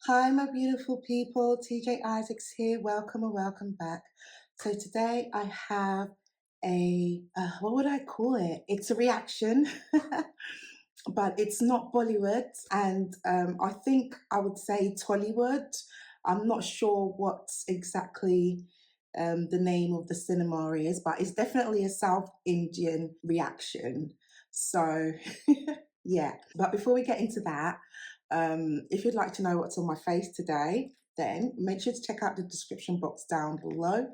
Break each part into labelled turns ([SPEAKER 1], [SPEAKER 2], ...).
[SPEAKER 1] Hi, my beautiful people. TJisaacs here. Welcome and welcome back. So today I have what would I call it? It's a reaction, but it's not Bollywood, and I think I would say Tollywood. I'm not sure what exactly the name of the cinema is, but it's definitely a South Indian reaction. So yeah, but before we get into that, if you'd like to know what's on my face today, then make sure to check out the description box down below.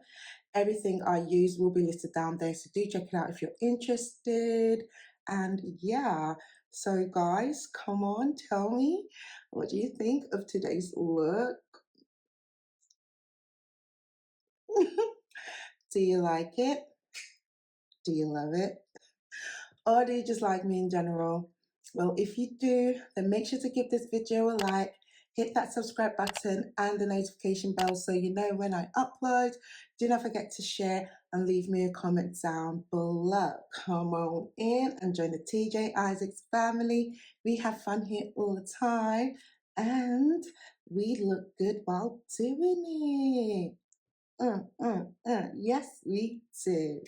[SPEAKER 1] Everything I use will be listed down there, so do check it out if you're interested. And yeah, so guys, come on, tell me, what do you think of today's look? Do you like it? Do you love it? Or do you just like me in general? Well, if you do, then make sure to give this video a like, hit that subscribe button and the notification bell so you know when I upload. Do not forget to share and leave me a comment down below. Come on in and join the TJisaacs family. We have fun here all the time and we look good while doing it. Yes, we do.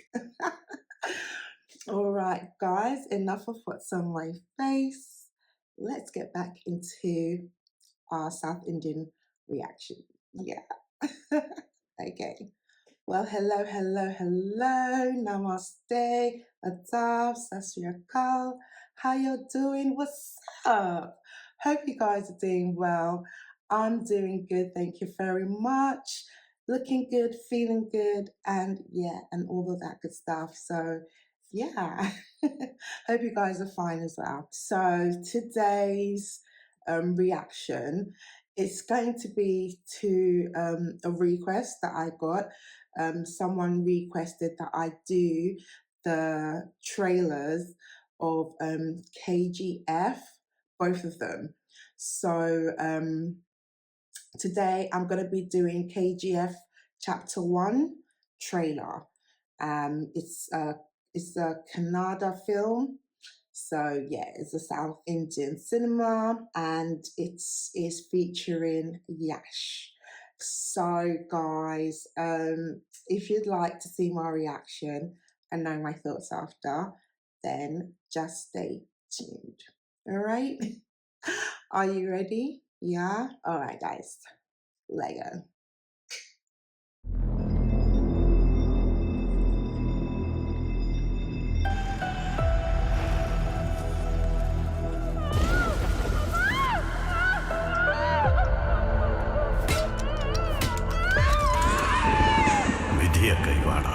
[SPEAKER 1] All right, guys, enough of what's on my face. Let's get back into our South Indian reaction. Yeah. Okay. Well, hello, hello, hello. Namaste. Adab, Sat Sri Akal. How you doing? What's up? Hope you guys are doing well. I'm doing good. Thank you very much. Looking good, feeling good, and yeah, and all of that good stuff. So yeah, hope you guys are fine as well. So today's reaction is going to be to a request that I got. Someone requested that I do the trailers of KGF, both of them. So today I'm going to be doing KGF Chapter 1 trailer. It's a Kannada film. So yeah, it's a South Indian cinema and it is featuring Yash. So guys, if you'd like to see my reaction and know my thoughts after, then just stay tuned. All right? Are you ready? Yeah? All right, guys. Lego.
[SPEAKER 2] ವಿಧಿಯ ಕೈವಾಡ.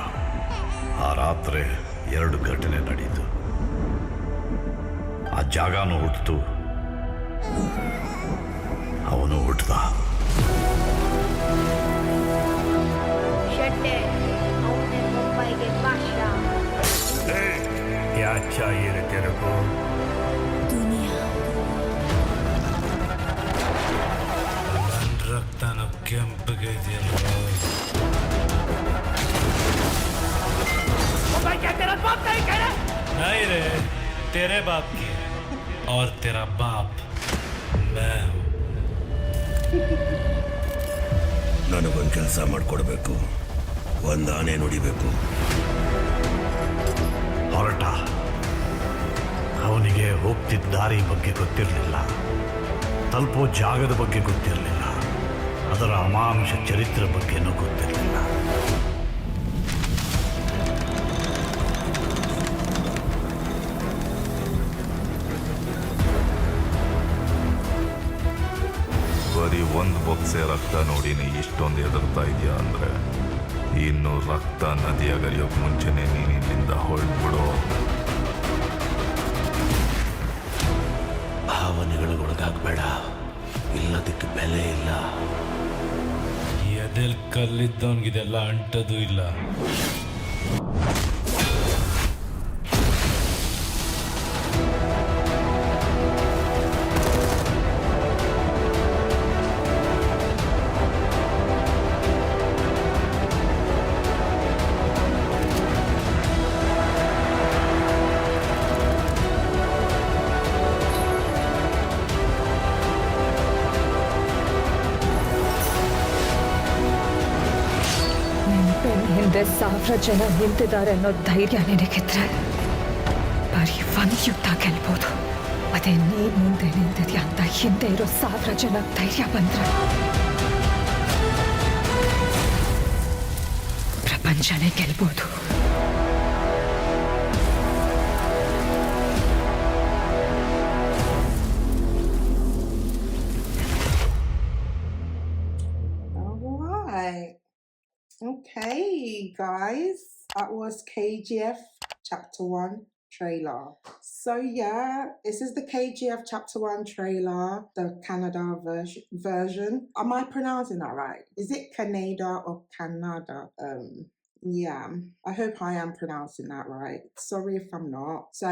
[SPEAKER 2] ಆ ರಾತ್ರಿ 2 ಘಟನೆ ನಡೆಯಿತು. ಆ ಜಾಗನೂ ಹುಟ್ಟಿತು, ಅವನು ಹುಟ್ಟದ. क्या चाहिए रे तेरे को? दुनिया. रक्तन ಕೆಂಪಗೆ ಇದೆಯಲ್ಲ. भाई क्या तेरा बाप नहीं कह रहा? नहीं रे, तेरे बाप की और तेरा बाप मैं हूँ. ನನಗೊಂದು ಕೆಲಸ ಮಾಡಿಕೊಡ್ಬೇಕು. ಒಂದು ಆನೆ ನುಡಿಬೇಕು. ಹೊರಟ. ಅವನಿಗೆ ಹೋಗ್ತಿದ್ದ ದಾರಿ ಬಗ್ಗೆ ಗೊತ್ತಿರಲಿಲ್ಲ, ತಲುಪೋ ಜಾಗದ ಬಗ್ಗೆ ಗೊತ್ತಿರಲಿಲ್ಲ, ಅದರ ಅಮಾನುಷ ಚರಿತ್ರೆ ಬಗ್ಗೆನೂ ಗೊತ್ತಿರಲಿಲ್ಲ. ಬರೀ ಒಂದು ಬೊಕ್ಸೆ ರಕ್ತ ನೋಡಿನೇ ಇಷ್ಟೊಂದು ಹೆದರ್ತಾ ಇದೆಯಾ ಅಂದರೆ, ಇನ್ನು ರಕ್ತ ನದಿಯಾಗರಿಯೋಕೆ ಮುಂಚೆನೇ ನೀನು ಇಲ್ಲಿಂದ ಹೊರಡ್ಬಿಡೋ. ಭಾವನೆಗಳಿಗೆ ಒಳಗಾಗಬೇಡ, ಇಲ್ಲದಕ್ಕೆ ಬೆಲೆ ಇಲ್ಲ. ಎದೆಲ್ ಕಲ್ಲಿದ್ದವನಿಗಿದೆಲ್ಲ ಅಂಟದು ಇಲ್ಲ.
[SPEAKER 3] ಮುಂದೆ 1000 ಜನ ನಿಂತಿದ್ದಾರೆ ಅನ್ನೋ ಧೈರ್ಯ ನಿನಗಿದ್ರೆ ಬರೀ ಒಂದು ಯುದ್ಧ ಗೆಲ್ಬೋದು. ಅದೇ ನೀನ್ ಮುಂದೆ ನಿಂತಿದ್ಯಾ ಅಂತ ಹಿಂದೆ ಇರೋ 1000 ಜನ ಧೈರ್ಯ ಬಂದ್ರೆ ಪ್ರಪಂಚನೇ ಗೆಲ್ಬೋದು.
[SPEAKER 1] Alright. Okay, guys. That was KGF Chapter 1 trailer. So yeah, this is the KGF Chapter 1 trailer, the Kannada version. Am I pronouncing that right? Is it Kannada or Kannada? Yeah, I hope I am pronouncing that right. Sorry if I'm not. So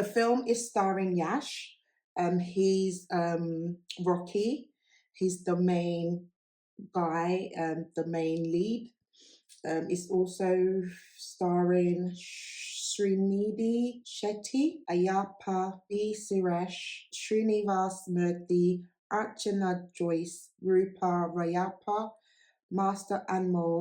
[SPEAKER 1] the film is starring Yash. He's Rocky. He's the main guy, the main lead. It's also starring Srinidhi Shetty, Ayappa B. Suresh, Srinivas Murthy, Archana Joyce, Rupa Rayappa, Master Anmol,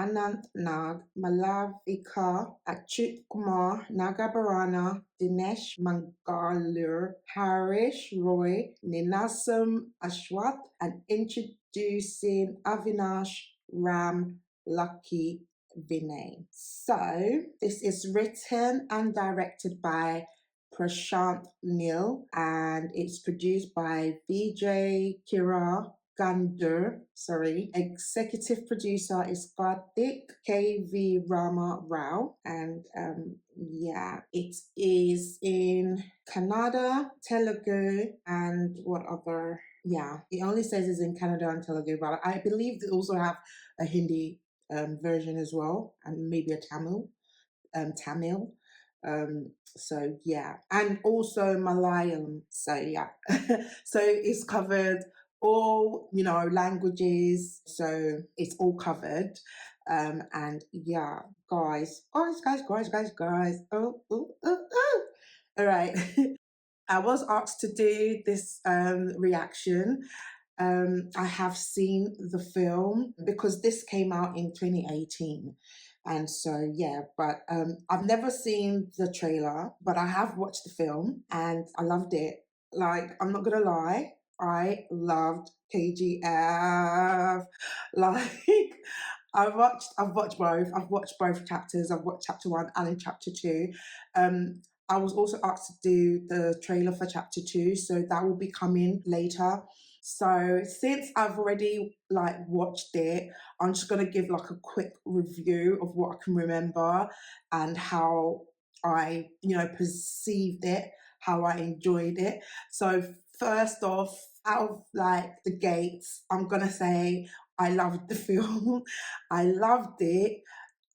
[SPEAKER 1] Anant Nag, Malavika, Achyut Kumar, Nagabarana, Dinesh Mangalur, Harish Roy, Ninasam Ashwath, and introducing Avinash Ram Lucky Vinay. So this is written and directed by Prashant Nil, and it's produced by Vijay Kira Gandur. Executive producer is Karthik KV Rama Rao, and yeah, it is in Kannada, Telugu, and what other? Yeah, it only says it's in Kannada and Telugu, but I believe they also have a Hindi version as well, and maybe a Tamil. So yeah, and also Malayalam. So yeah, so it's covered all languages. So it's all covered. And yeah, guys. Oh. All right. I was asked to do this reaction. I have seen the film because this came out in 2018. And so, yeah, but I've never seen the trailer, but I have watched the film and I loved it. Like, I'm not going to lie, I loved KGF. Like, I've watched both. I've watched both chapters. I've watched chapter 1 and chapter 2. I was also asked to do the trailer for chapter 2, so that will be coming later. So since I've already watched it, I'm just gonna give a quick review of what I can remember and how I perceived it, how I enjoyed it. So first off, out of the gates, I'm gonna say I loved the film. I loved it.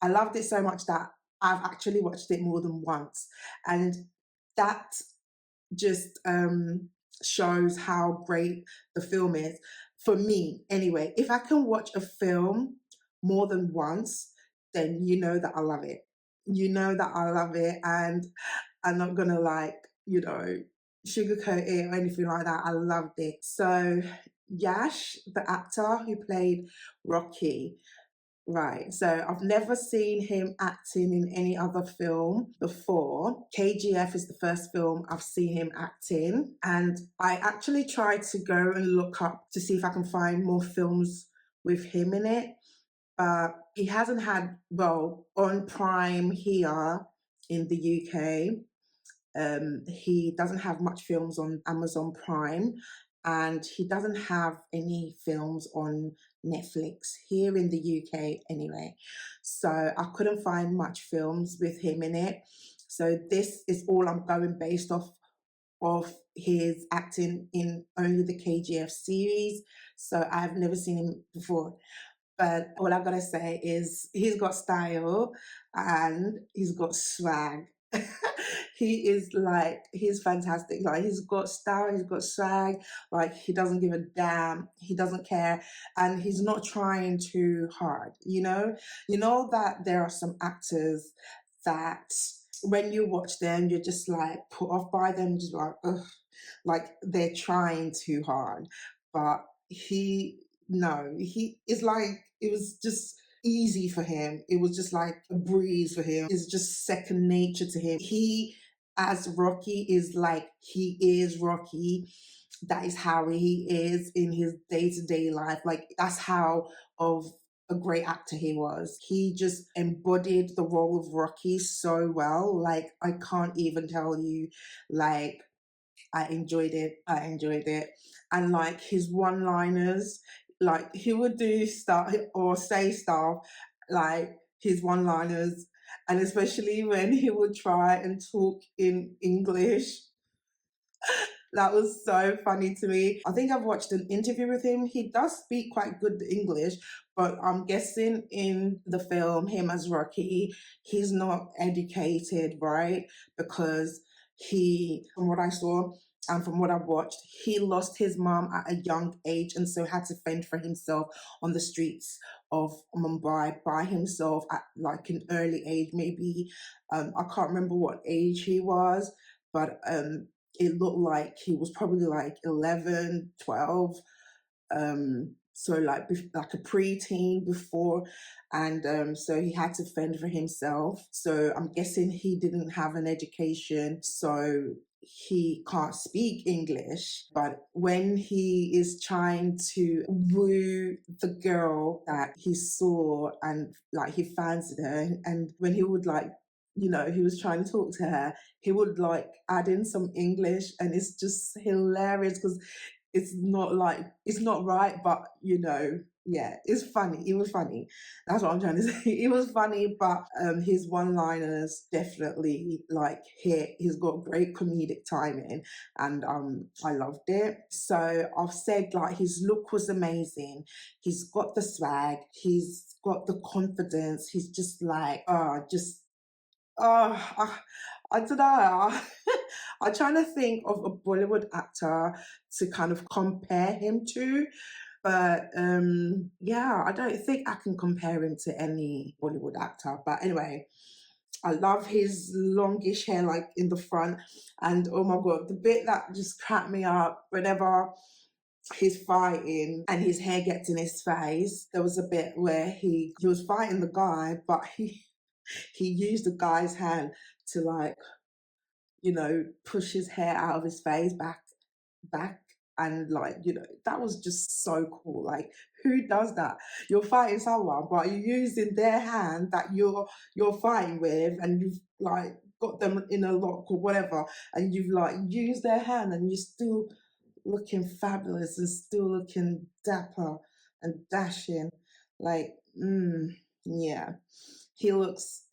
[SPEAKER 1] I loved it so much that I've actually watched it more than once, and that just shows how great the film is for me. Anyway, if I can watch a film more than once, then you know that I love it. You know that I love it, and I'm not gonna sugarcoat it or anything like that. I loved it. So Yash, the actor who played Rocky. Right, so I've never seen him acting in any other film before. KGF is the first film I've seen him acting, and I actually tried to go and look up to see if I can find more films with him in it, but he hasn't had, on Prime here in the UK, he doesn't have much films on Amazon Prime, and he doesn't have any films on Netflix here in the UK anyway. So I couldn't find much films with him in it. So this is all I'm going based off of his acting in only the KGF series. So I've never seen him before. But all I gotta say is he's got style and he's got swag. He's fantastic. He's got style, he's got swag, he doesn't give a damn, he doesn't care, and he's not trying too hard, you know that there are some actors that when you watch them you're just put off by them, just ugh, they're trying too hard. But he is it was just easy for him. It was just like a breeze for him. It's just second nature to him. He, as Rocky, is like, he is Rocky. That is how he is in his day-to-day life. Like, that's how of a great actor he was. He just embodied the role of Rocky so well. Like, I can't even tell you, like, I enjoyed it. I enjoyed it. And like his one-liners, like he would do stuff or say stuff, like his one-liners, and especially when he would try and talk in English. That was so funny to me. I think I've watched an interview with him. He does speak quite good English, but I'm guessing in the film, him as Rocky, he's not educated, right? Because he, from what I saw and from what I've watched, he lost his mom at a young age and so had to fend for himself on the streets of Mumbai by himself at like an early age, maybe I can't remember what age he was, but it looked like he was probably like 11, 12. So like a preteen before, and so he had to fend for himself. So I'm guessing he didn't have an education, so he can't speak English. But when he is trying to woo the girl that he saw and like he fancied her, and when he would like, you know, he was trying to talk to her, he would like add in some English, and it's just hilarious because it's not like, it's not right, but you know, yeah, it's funny. It was funny. That's what I'm trying to say. It was funny, but his one-liners definitely like hit. He's got great comedic timing, and I loved it. So I've said like his look was amazing. He's got the swag. He's got the confidence. He's just like, I don't know. I'm trying to think of a Bollywood actor to kind of compare him to, but yeah, I don't think I can compare him to any Bollywood actor. But anyway, I love his longish hair, like in the front, and oh my god, the bit that just cracked me up whenever he's fighting and his hair gets in his face. There was a bit where he was fighting the guy, but he used the guy's hand to like, you know, push his hair out of his face back, and like, you know, that was just so cool. Like, who does that? You're fighting someone, but you're using their hand that you're fighting with, and you've like got them in a lock or whatever, and you've like used their hand, and you're still looking fabulous and still looking dapper and dashing. Like, yeah. He looks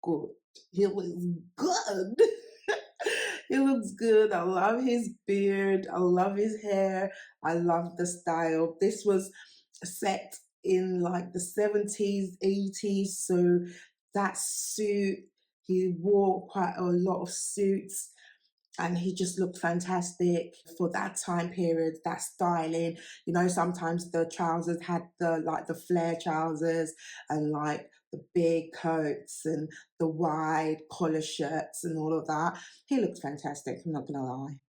[SPEAKER 1] good. He looks good. He looks good. I love his beard. I love his hair. I love the style. This was set in like the 70s, 80s. So that suit, he wore quite a lot of suits, and he just looked fantastic for that time period, that styling. You know, sometimes the trousers had the flare trousers and like the big coats and the wide collar shirts and all of that. He looked fantastic, I'm not gonna lie.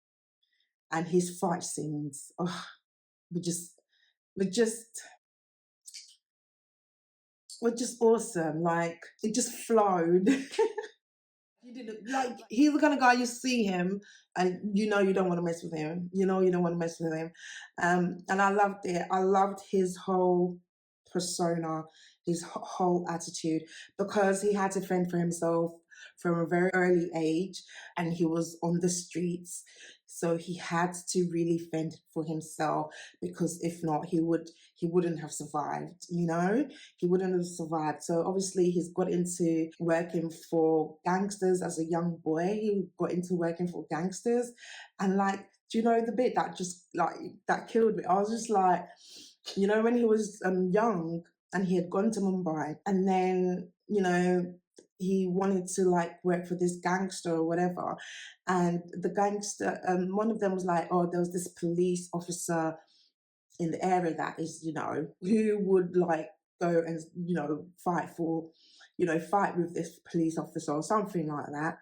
[SPEAKER 1] And his fight scenes, were just were just awesome. Like, it just flowed. You didn't like, he's the kind of guy you see him and you know you don't want to mess with him. You know you don't want to mess with him. And I loved it. I loved his whole persona, his whole attitude, because he had to fend for himself from a very early age, and he was on the streets. So he had to really fend for himself, because if not, he wouldn't have survived, you know? He wouldn't have survived. So obviously he's got into working for gangsters as a young boy. He got into working for gangsters, and like, do you know the bit that just like, that killed me? I was just like, you know, when he was young and he had gone to Mumbai, and then, you know, he wanted to like work for this gangster or whatever, and the gangster, one of them was like, oh, there was this police officer in the area that is, you know, who would like go and, you know, fight with this police officer or something like that.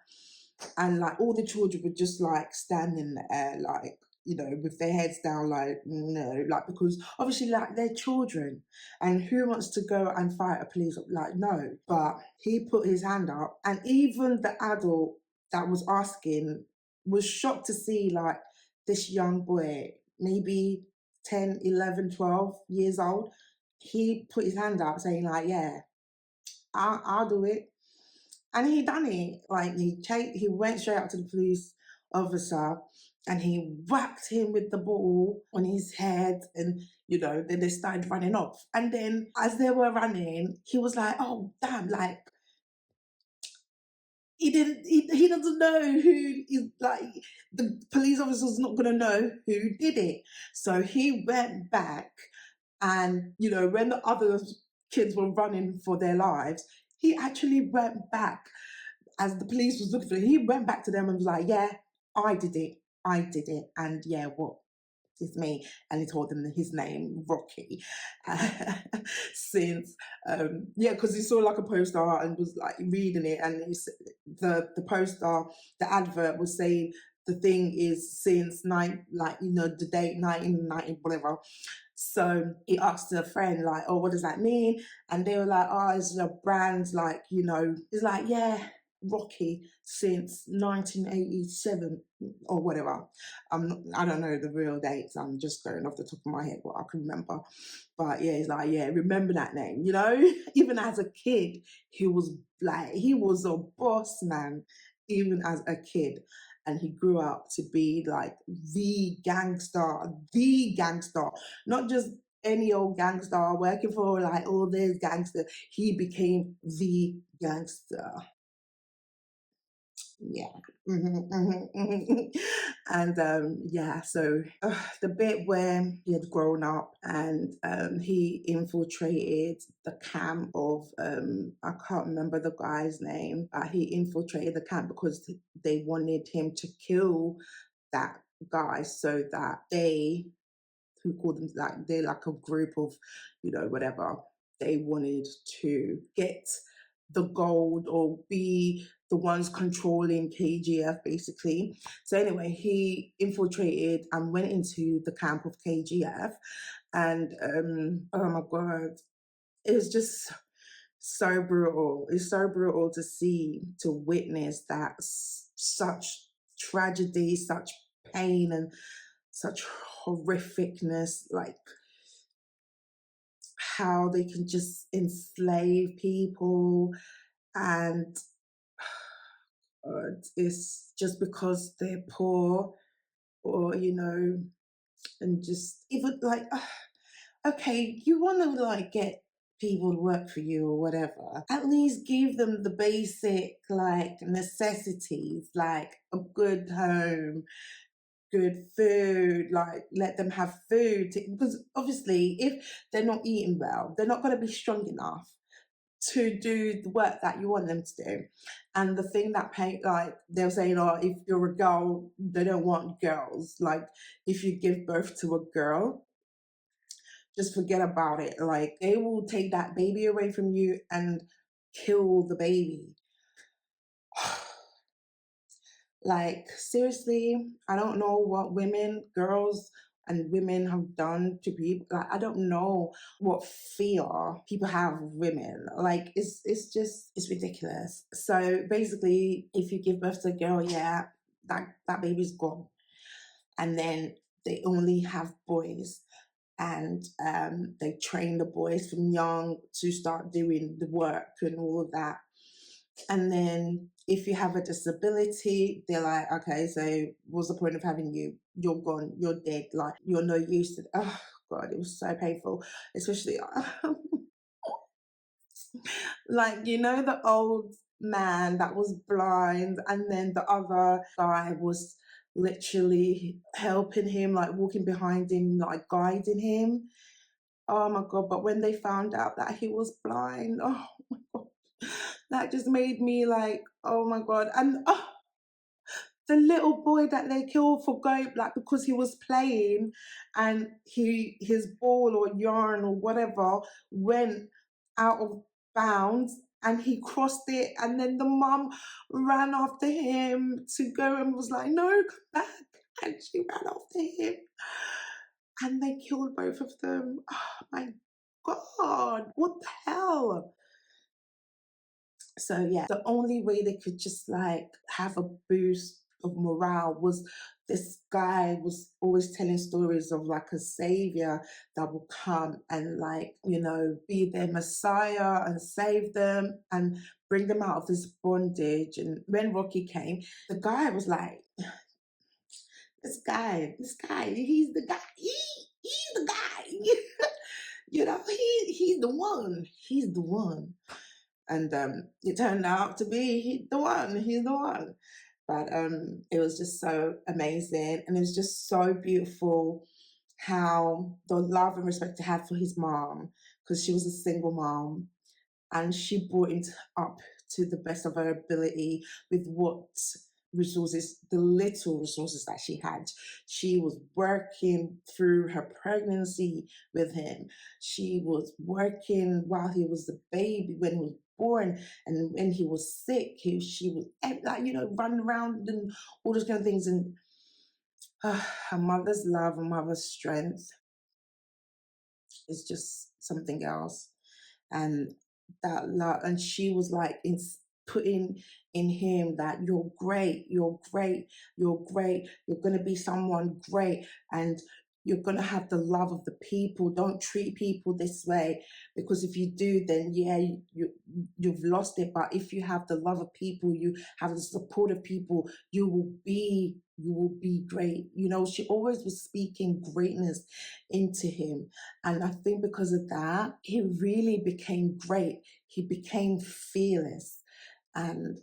[SPEAKER 1] And like all the children would just like stand in the air, like, with their heads down, like, no, like, because obviously, like, they're children, and who wants to go and fight a police? Like, no. But he put his hand up, and even the adult that was asking was shocked to see, like, this young boy, maybe 10, 11, 12 years old, he put his hand up saying, like, yeah, I'll do it. And he done it. Like, he went straight up to the police officer and he whacked him with the ball on his head, and then they started running off. And then as they were running, he was like, oh damn, like, he doesn't know who is, like, the police officer's not gonna know who did it. So he went back, and when the other kids were running for their lives, he actually went back as the police was looking for him. He went back to them and was like, yeah, I did it, and yeah, what? It's me. And he told them his name, Rocky. Since because he saw like a poster and was like reading it, and the poster, the advert was saying the thing is since the date 1990 whatever. So he asked a friend, like, oh, what does that mean? And they were like, oh, it's a brand, like, it's like, yeah, Rocky since 1987 or whatever. I don't know the real dates. I'm just going off the top of my head what I can remember. But yeah, it's like, yeah, remember that name, Even as a kid, he was a boss man, even as a kid. And he grew up to be like the gangster, not just any old gangster working for like all these gangsters. He became the gangster. Yeah. And so the bit where he had grown up and he infiltrated the camp of I can't remember the guy's name. He infiltrated the camp because they wanted him to kill that guy, so that who called them, like, they're like a group of whatever, they wanted to get the gold or be the ones controlling KGF, basically. So anyway, he infiltrated and went into the camp of KGF, and oh my god, it was just so brutal. It's so brutal to witness that, such tragedy, such pain, and such horrificness, like how they can just enslave people, and it's just because they're poor, or and just even like, okay, you want to like get people to work for you or whatever, at least give them the basic like necessities, like a good home, good food, like let them have food because obviously if they're not eating well, they're not going to be strong enough to do the work that you want them to do. And the thing that like they're saying, oh, if you're a girl, they don't want girls. Like if you give birth to a girl, just forget about it. Like they will take that baby away from you and kill the baby. Like seriously, I don't know what girls and women have done to people. Like I don't know what fear people have of women. Like it's ridiculous. So basically, if you give birth to a girl, yeah, that baby's gone, and then they only have boys, and they train the boys from young to start doing the work and all of that. And then if you have a disability, they're like, okay, so what's the point of having you? You're gone, you're dead, like you're no use to. Oh God, it was so painful, especially like the old man that was blind, and then the other guy was literally helping him, like walking behind him, like guiding him. Oh my God, but when they found out that he was blind, oh my God, that just made me like, oh my God. And the little boy that they killed for going, like, because he was playing and his ball or yarn or whatever went out of bounds and he crossed it, and then the mum ran after him to go and was like, no, come back. and she ran after him and they killed both of them. Oh my God, what the hell? So yeah, the only way they could just like have a boost of morale was this guy was always telling stories of like a savior that will come and like, you know, be their messiah and save them and bring them out of this bondage. And when Rocky came, the guy was like, this guy, he's the guy, he's the guy. You know, he's the one. And it turned out to be he's the one. But it was just so amazing, and it was just so beautiful how the love and respect he had for his mom, because she was a single mom, and she brought him up to the best of her ability with what resources, the little resources that she had. She was working through her pregnancy with him. She was working while he was a baby, when he was born, and when he was sick, she was like, you know, running around and all those kind of things. And her mother's love and mother's strength is just something else. And that love, and she was like putting in him that you're great, you're going to be someone great, and you're going to have the love of the people. Don't treat people this way, because if you do, then yeah, you've lost it. But if you have the love of people, you have the support of people, you will be great. You know, she always was speaking greatness into him. And I think because of that, he really became great. He became fearless. And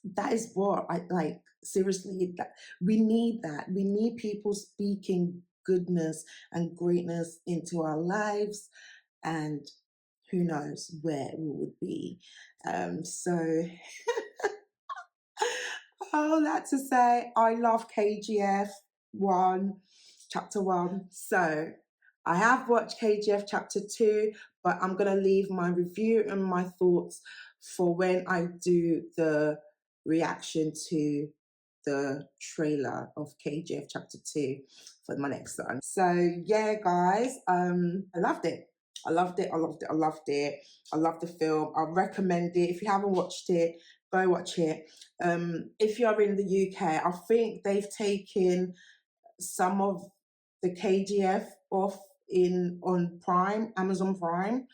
[SPEAKER 1] that is what I like. Seriously, that we need that. We need people speaking goodness and greatness into our lives, and who knows where we would be. So all that to say, I love KGF chapter 1. So I have watched KGF chapter 2, but I'm going to leave my review and my thoughts for when I do the reaction to the trailer of KGF chapter 2 for my next one. So yeah, guys, I loved it. I loved the film. I recommend it. If you haven't watched it, go watch it. If you're in the UK, I think they've taken some of the KGF off on Prime, Amazon Prime.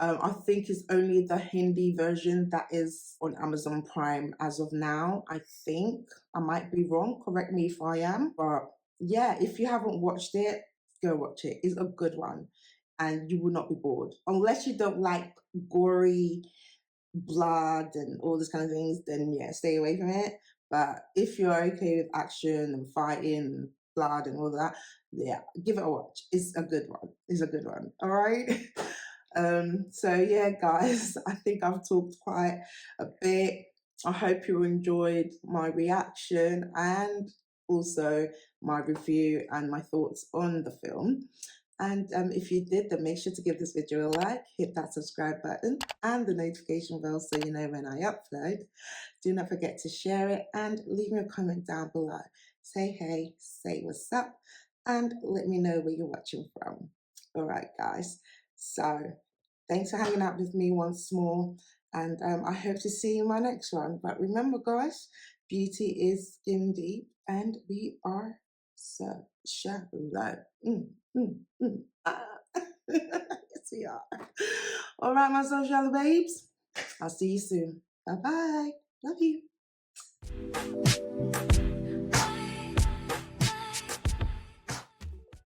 [SPEAKER 1] I think it's only the Hindi version that is on Amazon Prime as of now. I think I might be wrong. Correct me if I am. But yeah, if you haven't watched it, go watch it. It's a good one, and you will not be bored. Unless you don't like gory blood and all those kind of things, then yeah, stay away from it. But if you're okay with action and fighting and blood and all that, yeah, give it a watch. It's a good one. All right. So yeah, guys, I think I've talked quite a bit. I hope you enjoyed my reaction and also my review and my thoughts on the film. And if you did, then make sure to give this video a like, hit that subscribe button and the notification bell so you know when I upload. Do not forget to share it and leave me a comment down below. Say hey, say what's up, and let me know where you're watching from. All right, guys. So thanks for hanging out with me once more, and I hope to see you in my next one. But remember, guys, beauty is skin deep, and we are so shallow. Yes, we are. All right, my Soshallo babes. I'll see you soon. Bye-bye. Love you.